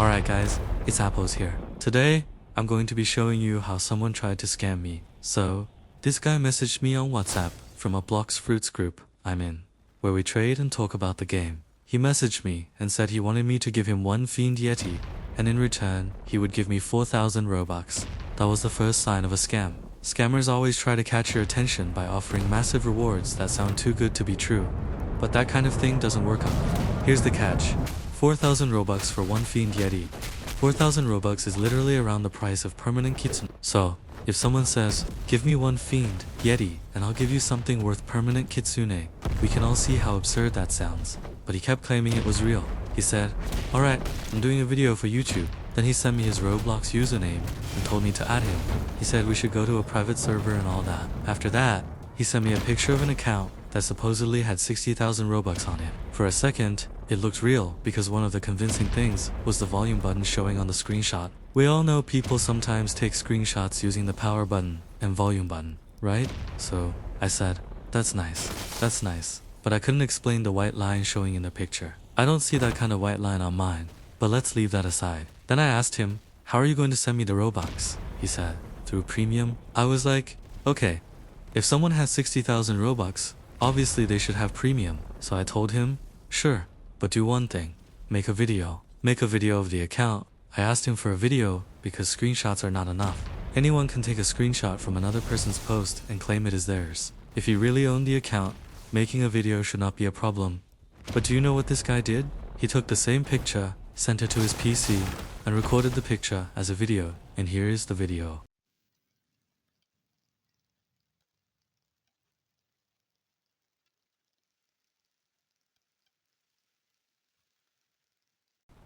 Alright guys, it's Apples here. Today, I'm going to be showing you how someone tried to scam me. So, this guy messaged me on WhatsApp from a Blox Fruits group I'm in, where we trade and talk about the game. He messaged me and said he wanted me to give him one Fiend Yeti, and in return, he would give me 4,000 Robux. That was the first sign of a scam. Scammers always try to catch your attention by offering massive rewards that sound too good to be true. But that kind of thing doesn't work on me. Here's the catch. 4,000 Robux for one Fiend Yeti. 4,000 Robux is literally around the price of permanent kitsune. So, if someone says, give me one Fiend Yeti and I'll give you something worth permanent kitsune, we can all see how absurd that sounds. But he kept claiming it was real. He said, alright, I'm doing a video for YouTube. Then he sent me his Roblox username and told me to add him. He said we should go to a private server and all that. After that, he sent me a picture of an account that supposedly had 60,000 Robux on it. For a second, it looked real because one of the convincing things was the volume button showing on the screenshot. We all know people sometimes take screenshots using the power button and volume button, right? So I said, that's nice. But I couldn't explain the white line showing in the picture. I don't see that kind of white line on mine, but let's leave that aside. Then I asked him, how are you going to send me the Robux? He said, through premium. I was like, okay, if someone has 60,000 Robux, obviously they should have premium. So I told him, sure, but do one thing, make a video. Make a video of the account. I asked him for a video because screenshots are not enough. Anyone can take a screenshot from another person's post and claim it is theirs. If you really own the account, making a video should not be a problem. But do you know what this guy did? He took the same picture, sent it to his PC, and recorded the picture as a video. And here is the video.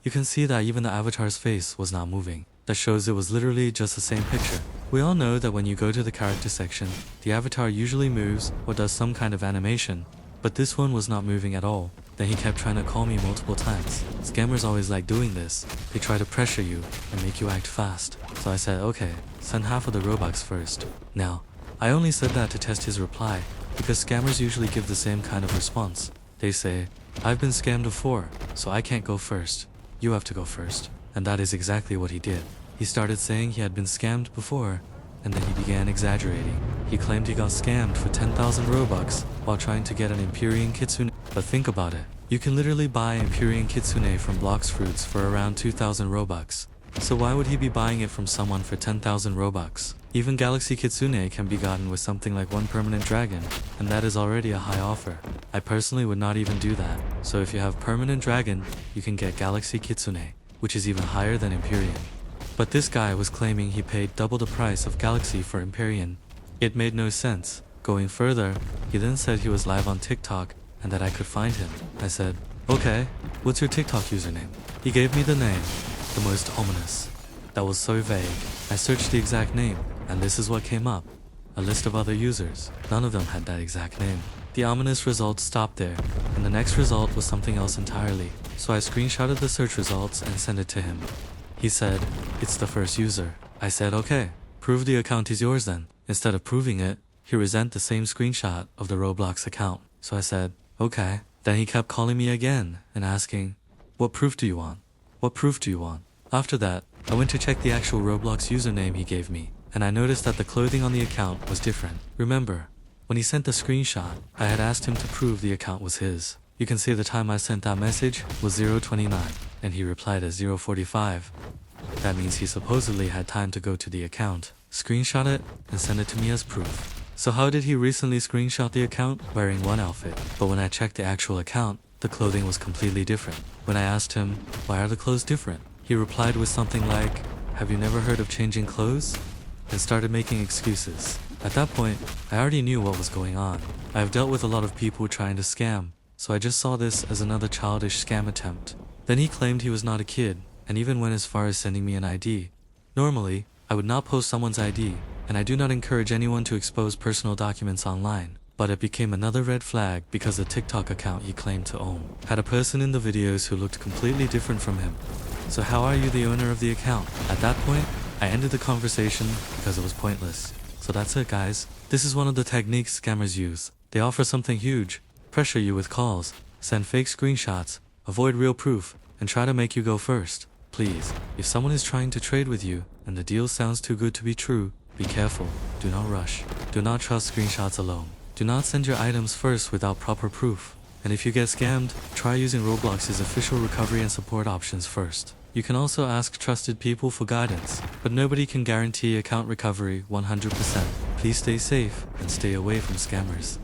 You can see that even the avatar's face was not moving. That shows it was literally just the same picture. We all know that when you go to the character section, the avatar usually moves or does some kind of animation, but this one was not moving at all. Then he kept trying to call me multiple times. Scammers always like doing this. They try to pressure you and make you act fast. So I said, okay, send half of the Robux first. Now, I only said that to test his reply, because scammers usually give the same kind of response. They say, I've been scammed before, so I can't go first. You have to go first. And that is exactly what he did. He started saying he had been scammed before, and then he began exaggerating. He claimed he got scammed for 10,000 Robux while trying to get an Empyrean Kitsune. But think about it. You can literally buy Empyrean Kitsune from Blox Fruits for around 2,000 Robux. So why would he be buying it from someone for 10,000 Robux? Even Galaxy Kitsune can be gotten with something like one permanent dragon, and that is already a high offer. I personally would not even do that. So if you have permanent dragon, you can get Galaxy Kitsune, which is even higher than Empyrean. But this guy was claiming he paid double the price of Galaxy for Empyrean. It made no sense. Going further, he then said he was live on TikTok and that I could find him. I said, okay, what's your TikTok username? He gave me the name, the most ominous. That was so vague. I searched the exact name, and this is what came up. A list of other users. None of them had that exact name. The ominous results stopped there, and the next result was something else entirely. So I screenshotted the search results and sent it to him. He said, it's the first user. I said, okay, prove the account is yours then. Instead of proving it, he resent the same screenshot of the Roblox account. So I said, okay. Then he kept calling me again and asking, what proof do you want? What proof do you want? After that, I went to check the actual Roblox username he gave me, and I noticed that the clothing on the account was different. Remember, when he sent the screenshot, I had asked him to prove the account was his. You can see the time I sent that message was 0:29, and he replied at 0:45. That means he supposedly had time to go to the account, screenshot it, and send it to me as proof. So how did he recently screenshot the account? Wearing one outfit. But when I checked the actual account, the clothing was completely different. When I asked him, why are the clothes different? He replied with something like, have you never heard of changing clothes? And started making excuses. At that point, I already knew what was going on. I have dealt with a lot of people trying to scam, so I just saw this as another childish scam attempt. Then he claimed he was not a kid, and even went as far as sending me an ID. Normally, I would not post someone's ID, and I do not encourage anyone to expose personal documents online. But it became another red flag because the TikTok account he claimed to own had a person in the videos who looked completely different from him. So how are you the owner of the account? At that point, I ended the conversation because it was pointless. So that's it guys. This is one of the techniques scammers use. They offer something huge, pressure you with calls, send fake screenshots, avoid real proof, and try to make you go first. Please, if someone is trying to trade with you and the deal sounds too good to be true, be careful. Do not rush. Do not trust screenshots alone. Do not send your items first without proper proof. And if you get scammed, try using Roblox's official recovery and support options first. You can also ask trusted people for guidance, but nobody can guarantee account recovery 100%. Please stay safe and stay away from scammers.